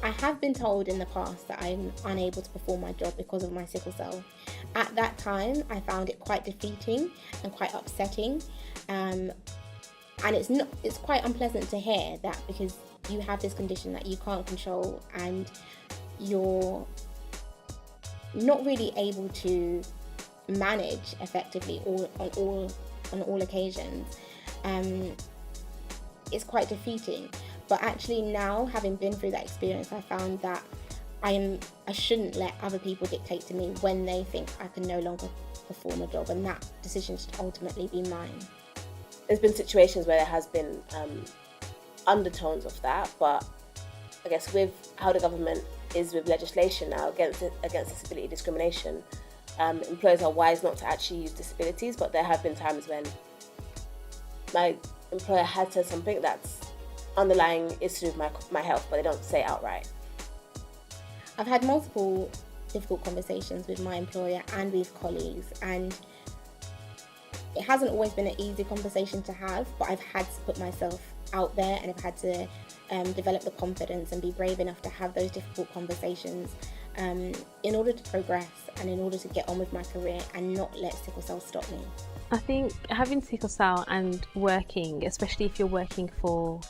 I have been told in the past that I'm unable to perform my job because of my sickle cell. At that time, I found it quite defeating and quite upsetting. And it's quite unpleasant to hear that, because you have this condition that you can't control and you're not really able to manage effectively on all occasions. It's quite defeating. But actually now, having been through that experience, I found that I shouldn't let other people dictate to me when they think I can no longer perform a job, and that decision should ultimately be mine. There's been situations where there has been undertones of that, but I guess with how the government is with legislation now against disability discrimination, employers are wise not to actually use disabilities, but there have been times when my employer has said something that's underlying is to do with my health, but they don't say it outright. I've had multiple difficult conversations with my employer and with colleagues, and it hasn't always been an easy conversation to have, but I've had to put myself out there, and I've had to develop the confidence and be brave enough to have those difficult conversations in order to progress and in order to get on with my career and not let sickle cell stop me. I think having sickle cell and working, especially if you're working for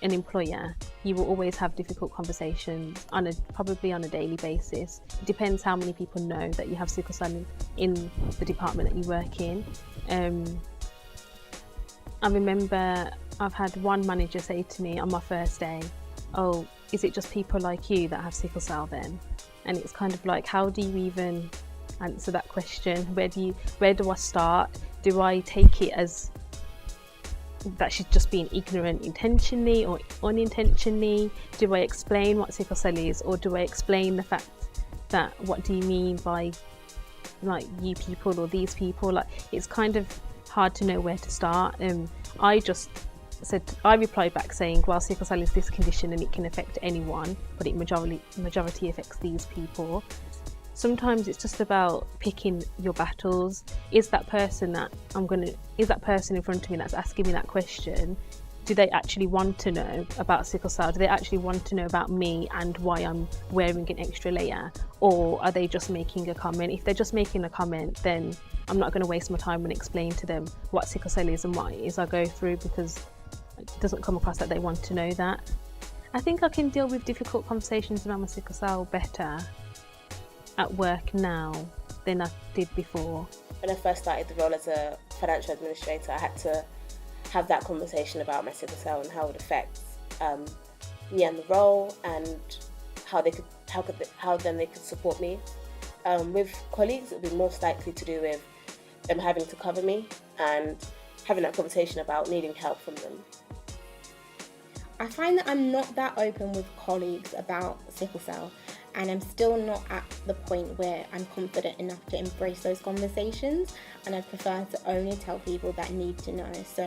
an employer, you will always have difficult conversations probably on a daily basis. It depends how many people know that you have sickle cell in the department that you work in. I remember I've had one manager say to me on my first day, "Oh, is it just people like you that have sickle cell then?" And it's kind of like, how do you even answer that question? Where do I start? Do I take it as that she's just being ignorant intentionally or unintentionally? Do I explain what sickle cell is, or do I explain the fact that what do you mean by like you people or these people? Like, it's kind of hard to know where to start. I replied back saying, well, sickle cell is this condition and it can affect anyone, but it majority affects these people. Sometimes it's just about picking your battles. Is that person in front of me that's asking me that question, do they actually want to know about sickle cell? Do they actually want to know about me and why I'm wearing an extra layer? Or are they just making a comment? If they're just making a comment, then I'm not going to waste my time and explain to them what sickle cell is and what it is I go through, because it doesn't come across that they want to know that. I think I can deal with difficult conversations around my sickle cell better at work now than I did before. When I first started the role as a financial administrator, I had to have that conversation about my sickle cell and how it affects me and the role, and how they could support me. With colleagues, it would be most likely to do with them having to cover me and having that conversation about needing help from them. I find that I'm not that open with colleagues about sickle cell, and I'm still not at the point where I'm confident enough to embrace those conversations, and I prefer to only tell people that need to know. So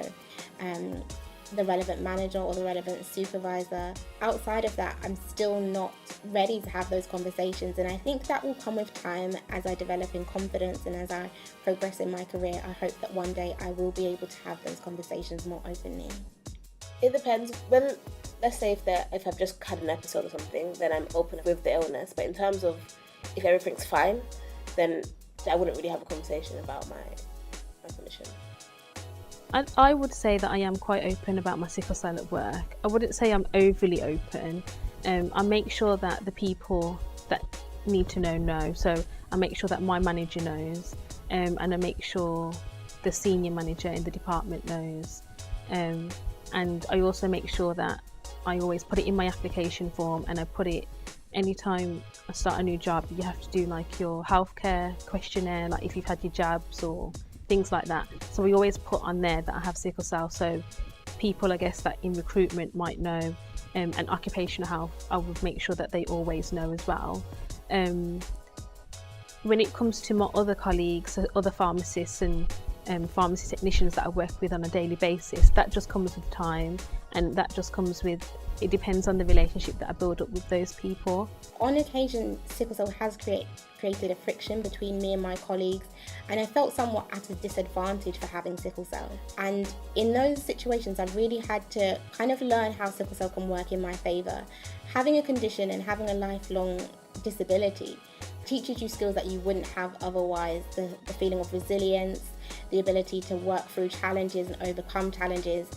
the relevant manager or the relevant supervisor. Outside of that, I'm still not ready to have those conversations, and I think that will come with time as I develop in confidence and as I progress in my career. I hope that one day I will be able to have those conversations more openly. It depends. When, let's say if I've just had an episode or something, then I'm open with the illness. But in terms of if everything's fine, then I wouldn't really have a conversation about my condition. I would say that I am quite open about my sickle cell at work. I wouldn't say I'm overly open. I make sure that the people that need to know. So I make sure that my manager knows, and I make sure the senior manager in the department knows. And I also make sure that I always put it in my application form, and I put it anytime I start a new job. You have to do like your healthcare questionnaire, like if you've had your jabs or things like that. So we always put on there that I have sickle cell, so people, I guess, that in recruitment might know, and occupational health, I would make sure that they always know as well. When it comes to my other colleagues, other pharmacists and pharmacy technicians that I work with on a daily basis, that just comes with time, and that just comes with, it depends on the relationship that I build up with those people. On occasion, sickle cell has created a friction between me and my colleagues, and I felt somewhat at a disadvantage for having sickle cell. And in those situations, I really had to kind of learn how sickle cell can work in my favour. Having a condition and having a lifelong disability teaches you skills that you wouldn't have otherwise. The feeling of resilience, the ability to work through challenges and overcome challenges.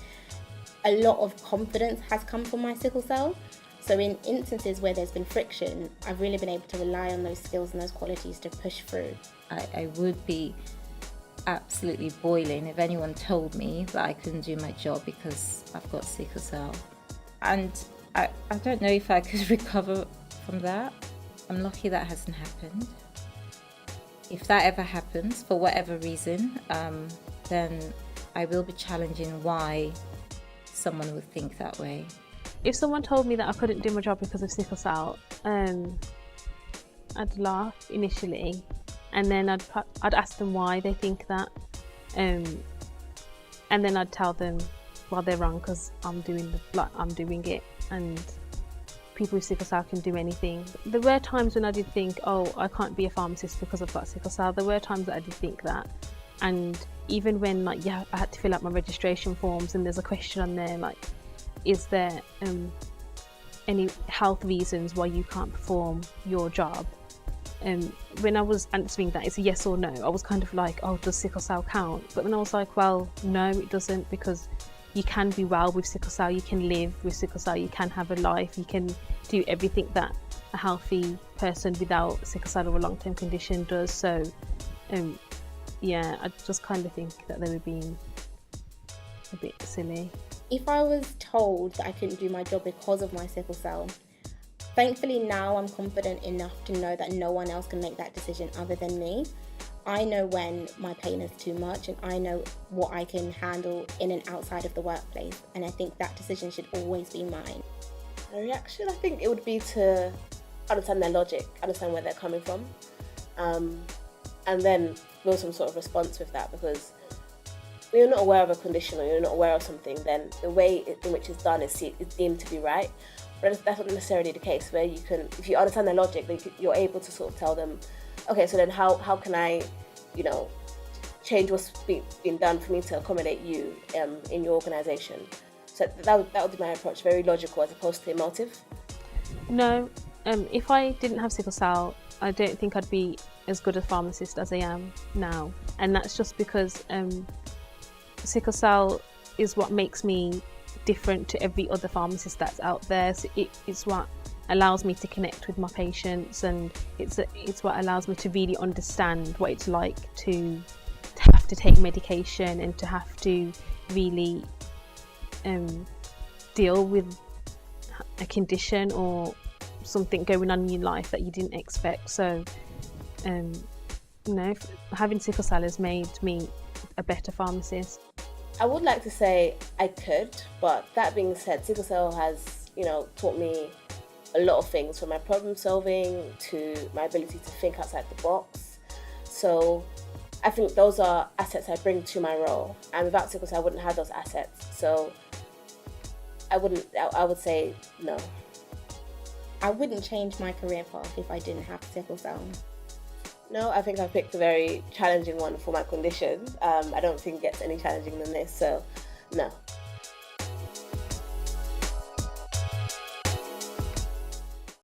A lot of confidence has come from my sickle cell. So in instances where there's been friction, I've really been able to rely on those skills and those qualities to push through. I would be absolutely boiling if anyone told me that I couldn't do my job because I've got sickle cell. And I don't know if I could recover from that. I'm lucky that hasn't happened. If that ever happens, for whatever reason, then I will be challenging why someone would think that way. If someone told me that I couldn't do my job because of sickle cell, I'd laugh initially, and then I'd ask them why they think that, and then I'd tell them, well, they're wrong because I'm doing it, and people with sickle cell can do anything. There were times when I did think, oh, I can't be a pharmacist because I've got sickle cell. There were times that I did think that, and even when I had to fill out my registration forms and there's a question on there like, is there any health reasons why you can't perform your job? When I was answering that, it's a yes or no. I was kind of like, oh, does sickle cell count? But then I was like, well, no, it doesn't, because you can be well with sickle cell, you can live with sickle cell, you can have a life, you can do everything that a healthy person without sickle cell or a long-term condition does. So, yeah, I just kind of think that they were being a bit silly. If I was told that I couldn't do my job because of my sickle cell, thankfully now I'm confident enough to know that no one else can make that decision other than me. I know when my pain is too much, and I know what I can handle in and outside of the workplace, and I think that decision should always be mine. My reaction, I think it would be to understand their logic, understand where they're coming from, and then build some sort of response with that, because when you're not aware of a condition or you're not aware of something, then the way in which it's done is deemed to be right. But that's not necessarily the case, where you can, if you understand their logic, then you're able to sort of tell them, okay, so then how can I, change what's being done for me to accommodate you in your organisation? So that would be my approach, very logical as opposed to emotive. No, if I didn't have sickle cell, I don't think I'd be as good a pharmacist as I am now. And that's just because sickle cell is what makes me different to every other pharmacist that's out there. So it's what allows me to connect with my patients, and it's what allows me to really understand what it's like to have to take medication and to have to really deal with a condition or something going on in your life that you didn't expect. So having sickle cell has made me a better pharmacist. I would like to say I could, but that being said, sickle cell has, taught me a lot of things, from my problem solving to my ability to think outside the box. So I think those are assets I bring to my role, and without sickle cell I wouldn't have those assets. So I would say no. I wouldn't change my career path if I didn't have sickle cell. No, I think I picked a very challenging one for my condition. I don't think it gets any challenging than this, so no.